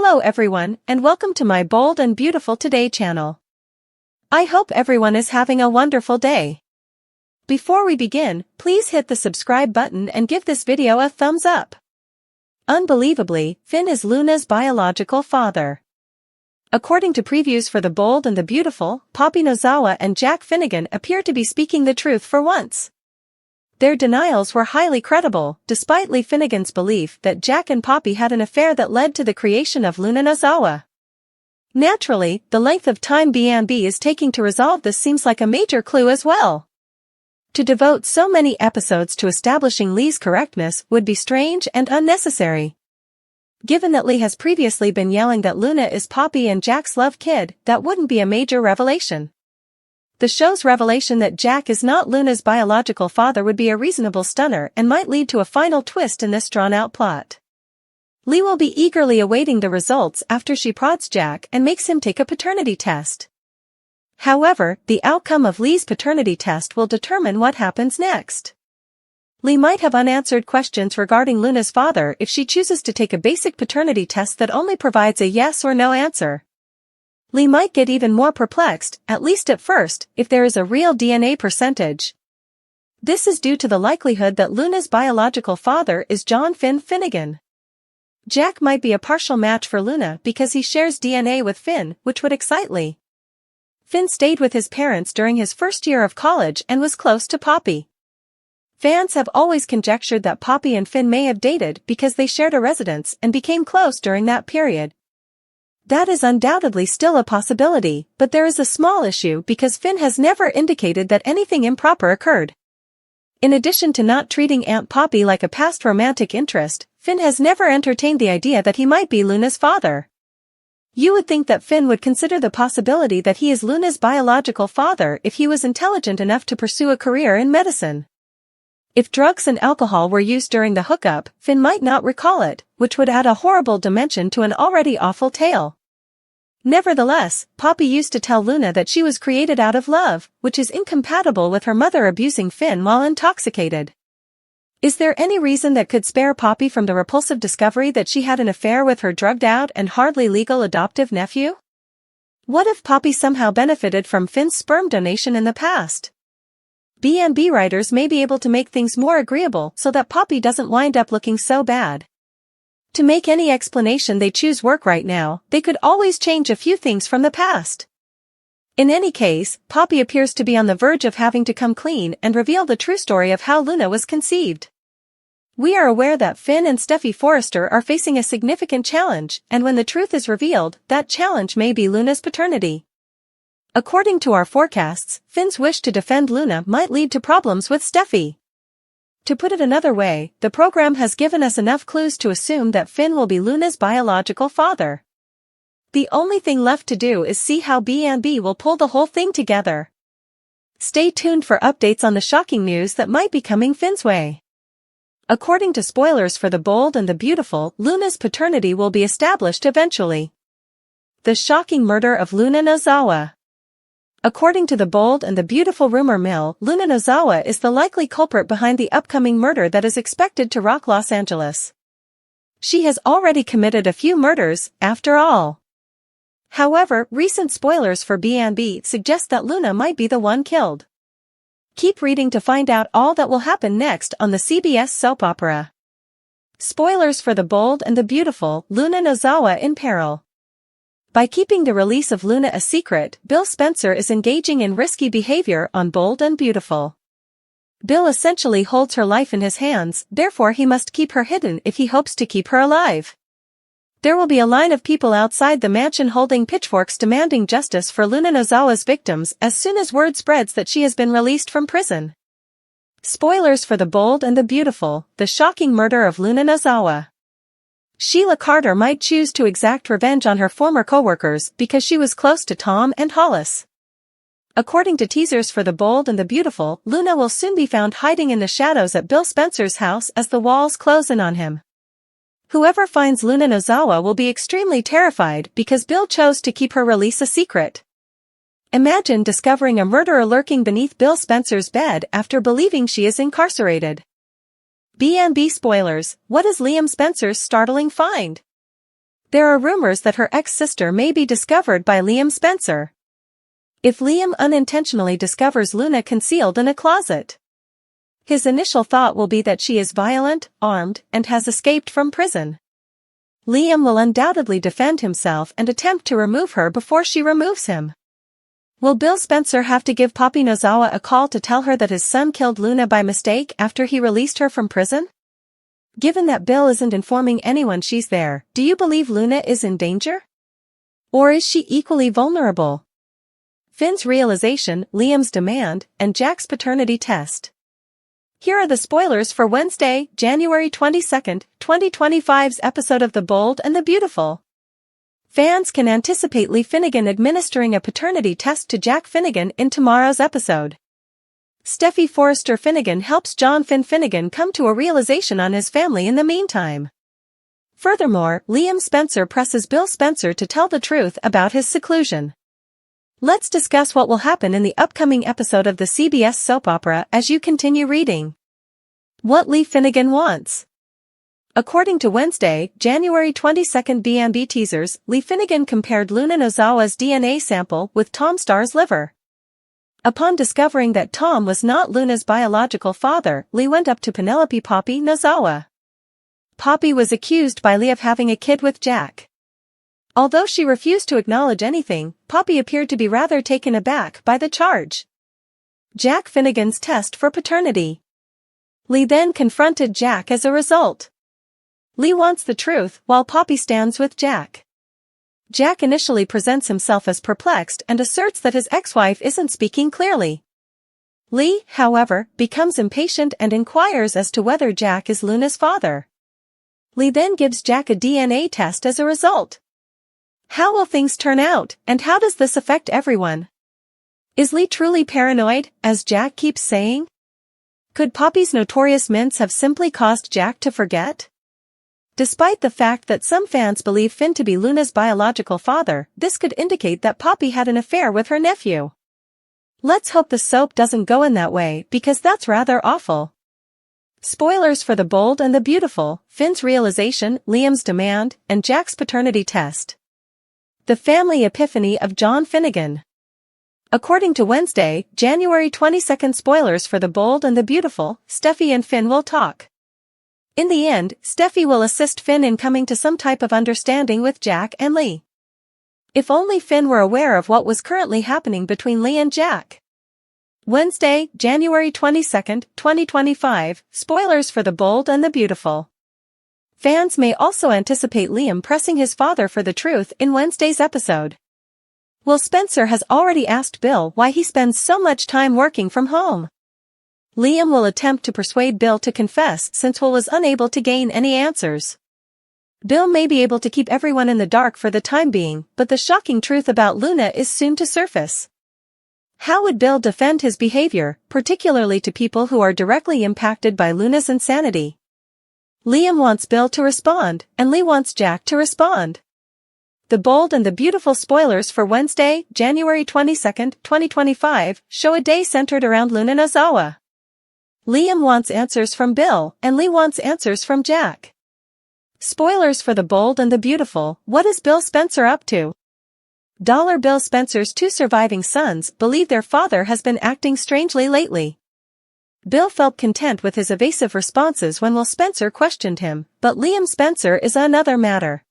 Hello everyone, and welcome to my Bold and Beautiful Today channel. I hope everyone is having a wonderful day. Before we begin, please hit the subscribe button and give this video a thumbs up. Unbelievably, Finn is Luna's biological father. According to previews for The Bold and the Beautiful, Poppy Nozawa and Jack Finnegan appear to be speaking the truth for once. Their denials were highly credible, despite Lee Finnegan's belief that Jack and Poppy had an affair that led to the creation of Luna Nozawa. Naturally, the length of time B&B is taking to resolve this seems like a major clue as well. To devote so many episodes to establishing Lee's correctness would be strange and unnecessary. Given that Lee has previously been yelling that Luna is Poppy and Jack's love kid, that wouldn't be a major revelation. The show's revelation that Jack is not Luna's biological father would be a reasonable stunner and might lead to a final twist in this drawn-out plot. Lee will be eagerly awaiting the results after she prods Jack and makes him take a paternity test. However, the outcome of Lee's paternity test will determine what happens next. Lee might have unanswered questions regarding Luna's father if she chooses to take a basic paternity test that only provides a yes or no answer. Lee might get even more perplexed, at least at first, if there is a real DNA percentage. This is due to the likelihood that Luna's biological father is John Finn Finnegan. Jack might be a partial match for Luna because he shares DNA with Finn, which would excite Lee. Finn stayed with his parents during his first year of college and was close to Poppy. Fans have always conjectured that Poppy and Finn may have dated because they shared a residence and became close during that period. That is undoubtedly still a possibility, but there is a small issue because Finn has never indicated that anything improper occurred. In addition to not treating Aunt Poppy like a past romantic interest, Finn has never entertained the idea that he might be Luna's father. You would think that Finn would consider the possibility that he is Luna's biological father if he was intelligent enough to pursue a career in medicine. If drugs and alcohol were used during the hookup, Finn might not recall it, which would add a horrible dimension to an already awful tale. Nevertheless, Poppy used to tell Luna that she was created out of love, which is incompatible with her mother abusing Finn while intoxicated. Is there any reason that could spare Poppy from the repulsive discovery that she had an affair with her drugged-out and hardly legal adoptive nephew? What if Poppy somehow benefited from Finn's sperm donation in the past? B&B writers may be able to make things more agreeable so that Poppy doesn't wind up looking so bad. To make any explanation they choose work right now, they could always change a few things from the past. In any case, Poppy appears to be on the verge of having to come clean and reveal the true story of how Luna was conceived. We are aware that Finn and Steffy Forrester are facing a significant challenge, and when the truth is revealed, that challenge may be Luna's paternity. According to our forecasts, Finn's wish to defend Luna might lead to problems with Steffy. To put it another way, the program has given us enough clues to assume that Finn will be Luna's biological father. The only thing left to do is see how B&B will pull the whole thing together. Stay tuned for updates on the shocking news that might be coming Finn's way. According to spoilers for The Bold and the Beautiful, Luna's paternity will be established eventually. The shocking murder of Luna Nozawa. According to The Bold and the Beautiful rumor mill, Luna Nozawa is the likely culprit behind the upcoming murder that is expected to rock Los Angeles. She has already committed a few murders, after all. However, recent spoilers for B&B suggest that Luna might be the one killed. Keep reading to find out all that will happen next on the CBS soap opera. Spoilers for The Bold and the Beautiful, Luna Nozawa in peril. By keeping the release of Luna a secret, Bill Spencer is engaging in risky behavior on Bold and Beautiful. Bill essentially holds her life in his hands, therefore he must keep her hidden if he hopes to keep her alive. There will be a line of people outside the mansion holding pitchforks demanding justice for Luna Nozawa's victims as soon as word spreads that she has been released from prison. Spoilers for The Bold and the Beautiful, the shocking murder of Luna Nozawa. Sheila Carter might choose to exact revenge on her former co-workers because she was close to Tom and Hollis. According to teasers for The Bold and the Beautiful, Luna will soon be found hiding in the shadows at Bill Spencer's house as the walls close in on him. Whoever finds Luna Nozawa will be extremely terrified because Bill chose to keep her release a secret. Imagine discovering a murderer lurking beneath Bill Spencer's bed after believing she is incarcerated. B&B spoilers, what is Liam Spencer's startling find? There are rumors that her ex-sister may be discovered by Liam Spencer. If Liam unintentionally discovers Luna concealed in a closet, his initial thought will be that she is violent, armed, and has escaped from prison. Liam will undoubtedly defend himself and attempt to remove her before she removes him. Will Bill Spencer have to give Poppy Nozawa a call to tell her that his son killed Luna by mistake after he released her from prison? Given that Bill isn't informing anyone she's there, do you believe Luna is in danger? Or is she equally vulnerable? Finn's realization, Liam's demand, and Jack's paternity test. Here are the spoilers for Wednesday, January 22nd, 2025's episode of The Bold and the Beautiful. Fans can anticipate Lee Finnegan administering a paternity test to Jack Finnegan in tomorrow's episode. Steffy Forrester Finnegan helps John Finn Finnegan come to a realization on his family in the meantime. Furthermore, Liam Spencer presses Bill Spencer to tell the truth about his seclusion. Let's discuss what will happen in the upcoming episode of the CBS soap opera as you continue reading. What Lee Finnegan wants. According to Wednesday, January 22nd BMB teasers, Lee Finnegan compared Luna Nozawa's DNA sample with Tom Starr's liver. Upon discovering that Tom was not Luna's biological father, Lee went up to Penelope Poppy Nozawa. Poppy was accused by Lee of having a kid with Jack. Although she refused to acknowledge anything, Poppy appeared to be rather taken aback by the charge. Jack Finnegan's test for paternity. Lee then confronted Jack as a result. Lee wants the truth while Poppy stands with Jack. Jack initially presents himself as perplexed and asserts that his ex-wife isn't speaking clearly. Lee, however, becomes impatient and inquires as to whether Jack is Luna's father. Lee then gives Jack a DNA test as a result. How will things turn out, and how does this affect everyone? Is Lee truly paranoid, as Jack keeps saying? Could Poppy's notorious mints have simply caused Jack to forget? Despite the fact that some fans believe Finn to be Luna's biological father, this could indicate that Poppy had an affair with her nephew. Let's hope the soap doesn't go in that way, because that's rather awful. Spoilers for The Bold and the Beautiful, Finn's realization, Liam's demand, and Jack's paternity test. The family epiphany of John Finnegan. According to Wednesday, January 22nd spoilers for The Bold and the Beautiful, Steffy and Finn will talk. In the end, Steffy will assist Finn in coming to some type of understanding with Jack and Lee. If only Finn were aware of what was currently happening between Lee and Jack. Wednesday, January 22nd, 2025, spoilers for The Bold and the Beautiful. Fans may also anticipate Liam pressing his father for the truth in Wednesday's episode. Will Spencer has already asked Bill why he spends so much time working from home. Liam will attempt to persuade Bill to confess since Will was unable to gain any answers. Bill may be able to keep everyone in the dark for the time being, but the shocking truth about Luna is soon to surface. How would Bill defend his behavior, particularly to people who are directly impacted by Luna's insanity? Liam wants Bill to respond, and Lee wants Jack to respond. The Bold and the Beautiful spoilers for Wednesday, January 22nd, 2025, show a day centered around Luna Nozawa. Liam wants answers from Bill, and Lee wants answers from Jack. Spoilers for The Bold and the Beautiful, what is Bill Spencer up to? Bill Spencer's two surviving sons believe their father has been acting strangely lately. Bill felt content with his evasive responses when Will Spencer questioned him, but Liam Spencer is another matter.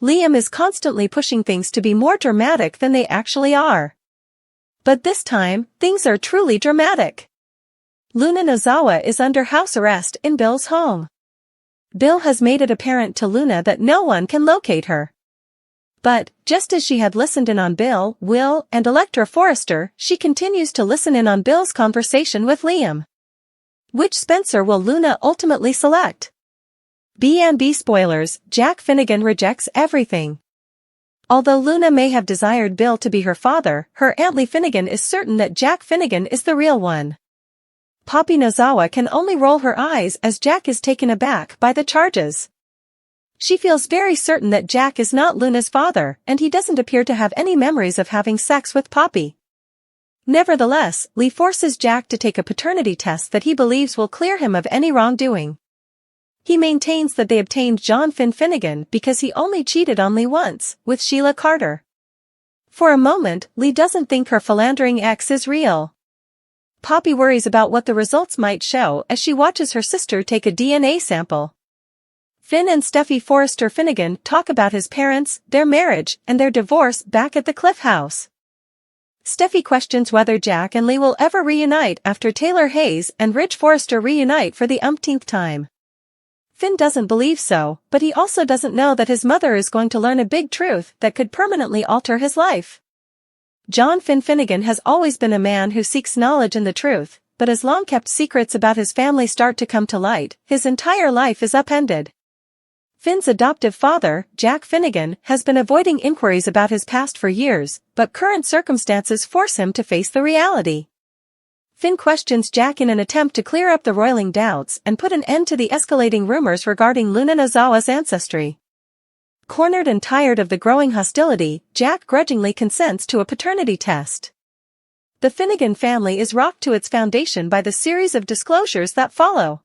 Liam is constantly pushing things to be more dramatic than they actually are. But this time, things are truly dramatic. Luna Nozawa is under house arrest in Bill's home. Bill has made it apparent to Luna that no one can locate her. But, just as she had listened in on Bill, Will, and Electra Forrester, she continues to listen in on Bill's conversation with Liam. Which Spencer will Luna ultimately select? B&B spoilers, Jack Finnegan rejects everything. Although Luna may have desired Bill to be her father, her Aunt Lee Finnegan is certain that Jack Finnegan is the real one. Poppy Nozawa can only roll her eyes as Jack is taken aback by the charges. She feels very certain that Jack is not Luna's father, and he doesn't appear to have any memories of having sex with Poppy. Nevertheless, Lee forces Jack to take a paternity test that he believes will clear him of any wrongdoing. He maintains that they obtained John Finn Finnegan because he only cheated on Lee once, with Sheila Carter. For a moment, Lee doesn't think her philandering ex is real. Poppy worries about what the results might show as she watches her sister take a DNA sample. Finn and Steffy Forrester Finnegan talk about his parents, their marriage, and their divorce back at the Cliff House. Steffy questions whether Jack and Lee will ever reunite after Taylor Hayes and Ridge Forrester reunite for the umpteenth time. Finn doesn't believe so, but he also doesn't know that his mother is going to learn a big truth that could permanently alter his life. John Finn Finnegan has always been a man who seeks knowledge and the truth, but as long-kept secrets about his family start to come to light, his entire life is upended. Finn's adoptive father, Jack Finnegan, has been avoiding inquiries about his past for years, but current circumstances force him to face the reality. Finn questions Jack in an attempt to clear up the roiling doubts and put an end to the escalating rumors regarding Luna Nozawa's ancestry. Cornered and tired of the growing hostility, Jack grudgingly consents to a paternity test. The Finnegan family is rocked to its foundation by the series of disclosures that follow.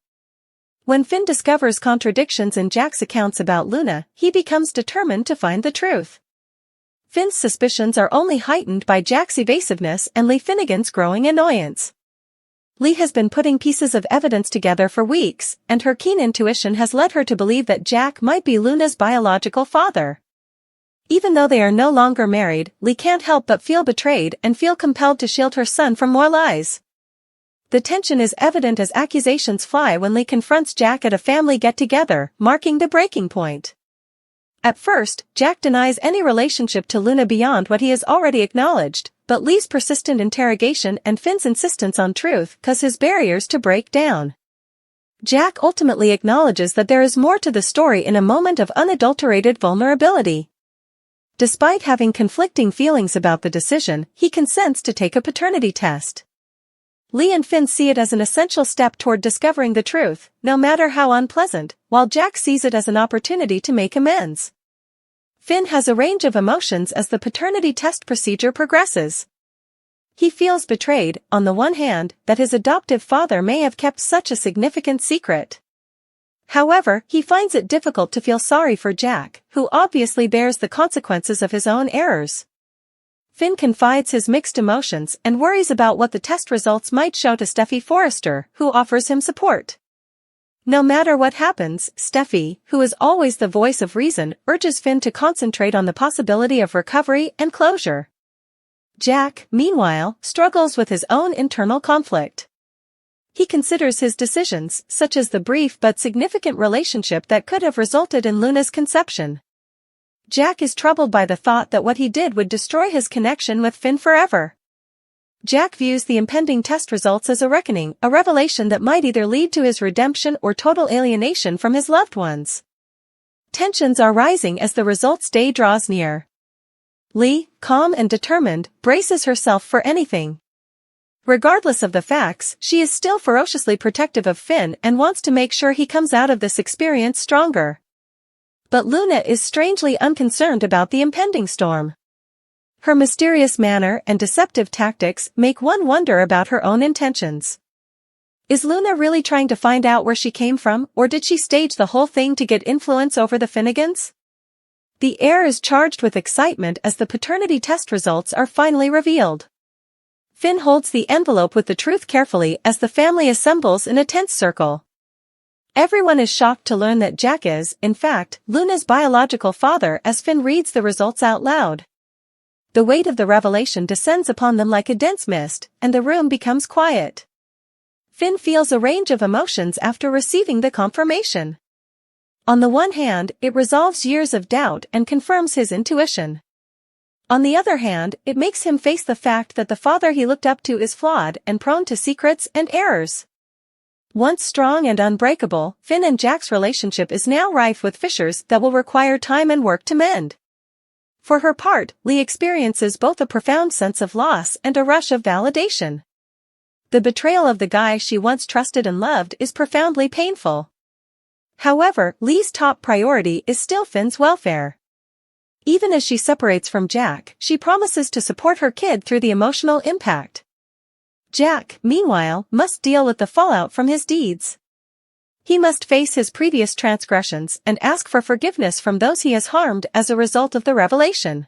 When Finn discovers contradictions in Jack's accounts about Luna, he becomes determined to find the truth. Finn's suspicions are only heightened by Jack's evasiveness and Lee Finnegan's growing annoyance. Lee has been putting pieces of evidence together for weeks, and her keen intuition has led her to believe that Jack might be Luna's biological father. Even though they are no longer married, Lee can't help but feel betrayed and feel compelled to shield her son from more lies. The tension is evident as accusations fly when Lee confronts Jack at a family get-together, marking the breaking point. At first, Jack denies any relationship to Luna beyond what he has already acknowledged, but Lee's persistent interrogation and Finn's insistence on truth cause his barriers to break down. Jack ultimately acknowledges that there is more to the story in a moment of unadulterated vulnerability. Despite having conflicting feelings about the decision, he consents to take a paternity test. Lee and Finn see it as an essential step toward discovering the truth, no matter how unpleasant, while Jack sees it as an opportunity to make amends. Finn has a range of emotions as the paternity test procedure progresses. He feels betrayed, on the one hand, that his adoptive father may have kept such a significant secret. However, he finds it difficult to feel sorry for Jack, who obviously bears the consequences of his own errors. Finn confides his mixed emotions and worries about what the test results might show to Steffy Forrester, who offers him support. No matter what happens, Steffy, who is always the voice of reason, urges Finn to concentrate on the possibility of recovery and closure. Jack, meanwhile, struggles with his own internal conflict. He considers his decisions, such as the brief but significant relationship that could have resulted in Luna's conception. Jack is troubled by the thought that what he did would destroy his connection with Finn forever. Jack views the impending test results as a reckoning, a revelation that might either lead to his redemption or total alienation from his loved ones. Tensions are rising as the results day draws near. Lee, calm and determined, braces herself for anything. Regardless of the facts, she is still ferociously protective of Finn and wants to make sure he comes out of this experience stronger. But Luna is strangely unconcerned about the impending storm. Her mysterious manner and deceptive tactics make one wonder about her own intentions. Is Luna really trying to find out where she came from, or did she stage the whole thing to get influence over the Finnegans? The air is charged with excitement as the paternity test results are finally revealed. Finn holds the envelope with the truth carefully as the family assembles in a tense circle. Everyone is shocked to learn that Jack is, in fact, Luna's biological father as Finn reads the results out loud. The weight of the revelation descends upon them like a dense mist, and the room becomes quiet. Finn feels a range of emotions after receiving the confirmation. On the one hand, it resolves years of doubt and confirms his intuition. On the other hand, it makes him face the fact that the father he looked up to is flawed and prone to secrets and errors. Once strong and unbreakable, Finn and Jack's relationship is now rife with fissures that will require time and work to mend. For her part, Lee experiences both a profound sense of loss and a rush of validation. The betrayal of the guy she once trusted and loved is profoundly painful. However, Lee's top priority is still Finn's welfare. Even as she separates from Jack, she promises to support her kid through the emotional impact. Jack, meanwhile, must deal with the fallout from his deeds. He must face his previous transgressions and ask for forgiveness from those he has harmed as a result of the revelation.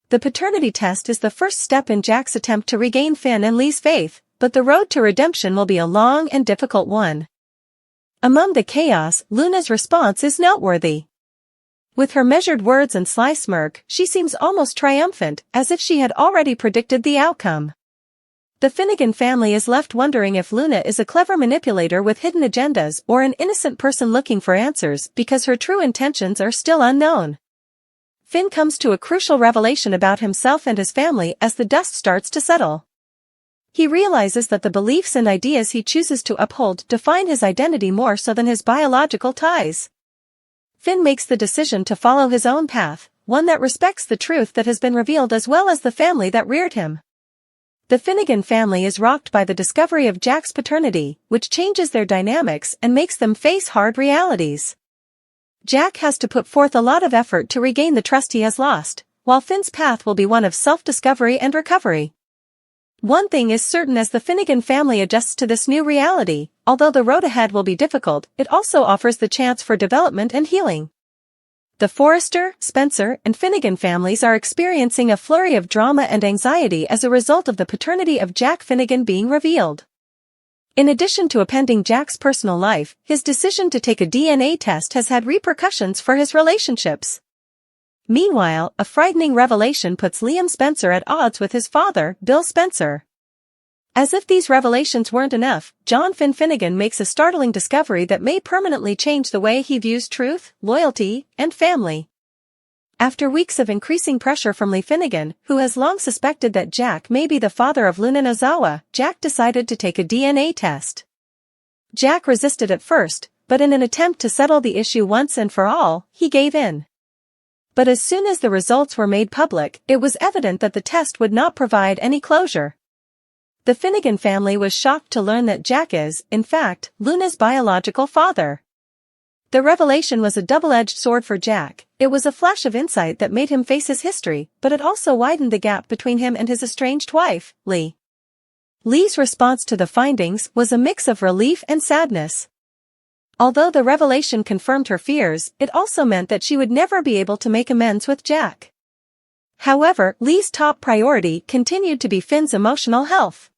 The paternity test is the first step in Jack's attempt to regain Finn and Lee's faith, but the road to redemption will be a long and difficult one. Among the chaos, Luna's response is noteworthy. With her measured words and sly smirk, she seems almost triumphant, as if she had already predicted the outcome. The Finnegan family is left wondering if Luna is a clever manipulator with hidden agendas or an innocent person looking for answers because her true intentions are still unknown. Finn comes to a crucial revelation about himself and his family as the dust starts to settle. He realizes that the beliefs and ideas he chooses to uphold define his identity more so than his biological ties. Finn makes the decision to follow his own path, one that respects the truth that has been revealed as well as the family that reared him. The Finnegan family is rocked by the discovery of Jack's paternity, which changes their dynamics and makes them face hard realities. Jack has to put forth a lot of effort to regain the trust he has lost, while Finn's path will be one of self-discovery and recovery. One thing is certain: as the Finnegan family adjusts to this new reality, although the road ahead will be difficult, it also offers the chance for development and healing. The Forrester, Spencer, and Finnegan families are experiencing a flurry of drama and anxiety as a result of the paternity of Jack Finnegan being revealed. In addition to upending Jack's personal life, his decision to take a DNA test has had repercussions for his relationships. Meanwhile, a frightening revelation puts Liam Spencer at odds with his father, Bill Spencer. As if these revelations weren't enough, John Finn Finnegan makes a startling discovery that may permanently change the way he views truth, loyalty, and family. After weeks of increasing pressure from Lee Finnegan, who has long suspected that Jack may be the father of Luna Nozawa, Jack decided to take a DNA test. Jack resisted at first, but in an attempt to settle the issue once and for all, he gave in. But as soon as the results were made public, it was evident that the test would not provide any closure. The Finnegan family was shocked to learn that Jack is, in fact, Luna's biological father. The revelation was a double-edged sword for Jack. It was a flash of insight that made him face his history, but it also widened the gap between him and his estranged wife, Lee. Lee's response to the findings was a mix of relief and sadness. Although the revelation confirmed her fears, it also meant that she would never be able to make amends with Jack. However, Lee's top priority continued to be Finn's emotional health.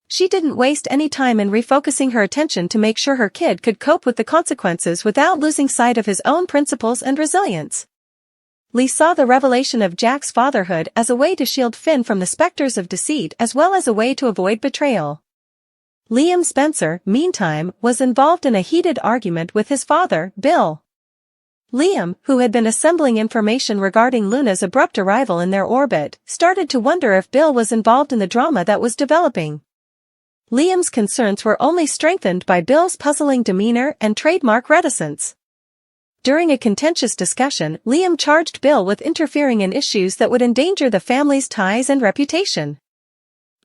She didn't waste any time in refocusing her attention to make sure her kid could cope with the consequences without losing sight of his own principles and resilience. Lee saw the revelation of Jack's fatherhood as a way to shield Finn from the specters of deceit as well as a way to avoid betrayal. Liam Spencer, meantime, was involved in a heated argument with his father, Bill. Liam, who had been assembling information regarding Luna's abrupt arrival in their orbit, started to wonder if Bill was involved in the drama that was developing. Liam's concerns were only strengthened by Bill's puzzling demeanor and trademark reticence. During a contentious discussion, Liam charged Bill with interfering in issues that would endanger the family's ties and reputation.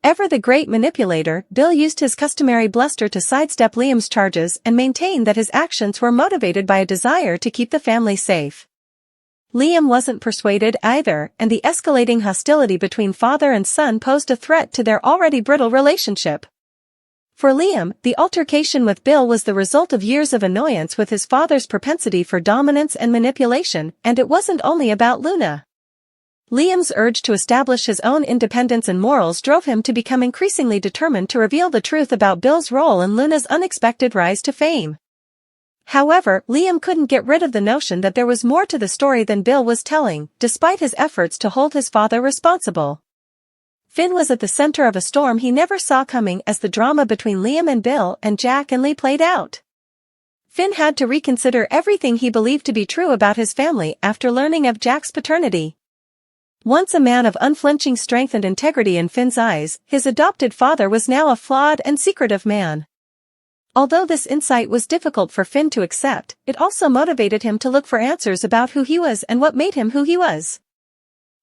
Ever the great manipulator, Bill used his customary bluster to sidestep Liam's charges and maintain that his actions were motivated by a desire to keep the family safe. Liam wasn't persuaded either, and the escalating hostility between father and son posed a threat to their already brittle relationship. For Liam, the altercation with Bill was the result of years of annoyance with his father's propensity for dominance and manipulation, and it wasn't only about Luna. Liam's urge to establish his own independence and morals drove him to become increasingly determined to reveal the truth about Bill's role in Luna's unexpected rise to fame. However, Liam couldn't get rid of the notion that there was more to the story than Bill was telling, despite his efforts to hold his father responsible. Finn was at the center of a storm he never saw coming as the drama between Liam and Bill and Jack and Lee played out. Finn had to reconsider everything he believed to be true about his family after learning of Jack's paternity. Once a man of unflinching strength and integrity in Finn's eyes, his adopted father was now a flawed and secretive man. Although this insight was difficult for Finn to accept, it also motivated him to look for answers about who he was and what made him who he was.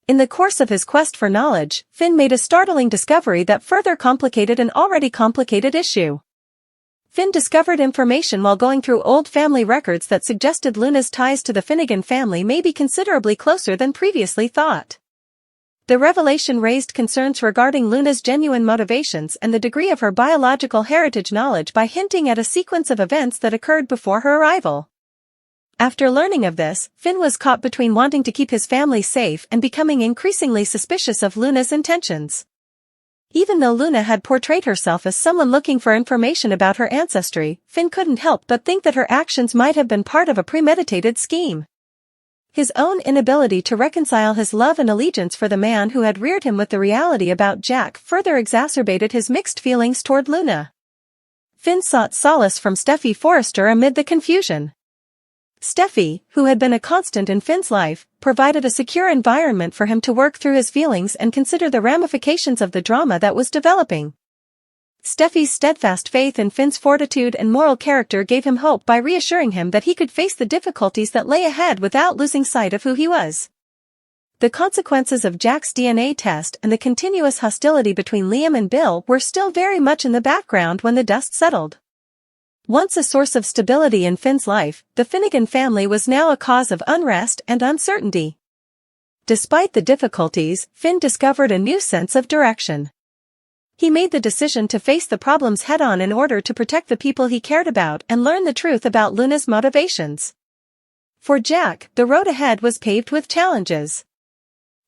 In the course of his quest for knowledge, Finn made a startling discovery that further complicated an already complicated issue. Finn discovered information while going through old family records that suggested Luna's ties to the Finnegan family may be considerably closer than previously thought. The revelation raised concerns regarding Luna's genuine motivations and the degree of her biological heritage knowledge by hinting at a sequence of events that occurred before her arrival. After learning of this, Finn was caught between wanting to keep his family safe and becoming increasingly suspicious of Luna's intentions. Even though Luna had portrayed herself as someone looking for information about her ancestry, Finn couldn't help but think that her actions might have been part of a premeditated scheme. His own inability to reconcile his love and allegiance for the man who had reared him with the reality about Jack further exacerbated his mixed feelings toward Luna. Finn sought solace from Steffy Forrester amid the confusion. Steffy, who had been a constant in Finn's life, provided a secure environment for him to work through his feelings and consider the ramifications of the drama that was developing. Steffy's steadfast faith in Finn's fortitude and moral character gave him hope by reassuring him that he could face the difficulties that lay ahead without losing sight of who he was. The consequences of Jack's DNA test and the continuous hostility between Liam and Bill were still very much in the background when the dust settled. Once a source of stability in Finn's life, the Finnegan family was now a cause of unrest and uncertainty. Despite the difficulties, Finn discovered a new sense of direction. He made the decision to face the problems head-on in order to protect the people he cared about and learn the truth about Luna's motivations. For Jack, the road ahead was paved with challenges.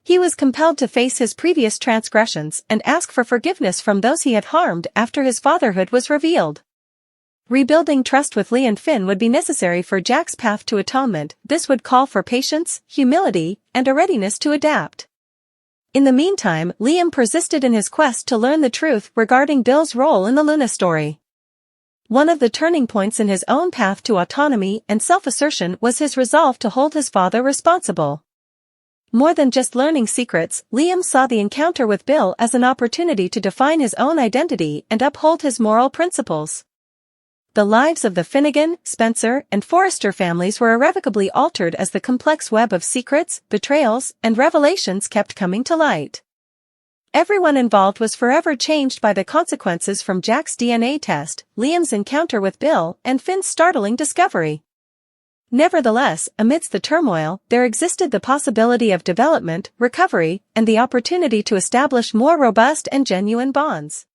He was compelled to face his previous transgressions and ask for forgiveness from those he had harmed after his fatherhood was revealed. Rebuilding trust with Lee and Finn would be necessary for Jack's path to atonement. This would call for patience, humility, and a readiness to adapt. In the meantime, Liam persisted in his quest to learn the truth regarding Bill's role in the Luna story. One of the turning points in his own path to autonomy and self-assertion was his resolve to hold his father responsible. More than just learning secrets, Liam saw the encounter with Bill as an opportunity to define his own identity and uphold his moral principles. The lives of the Finnegan, Spencer, and Forrester families were irrevocably altered as the complex web of secrets, betrayals, and revelations kept coming to light. Everyone involved was forever changed by the consequences from Jack's DNA test, Liam's encounter with Bill, and Finn's startling discovery. Nevertheless, amidst the turmoil, there existed the possibility of development, recovery, and the opportunity to establish more robust and genuine bonds.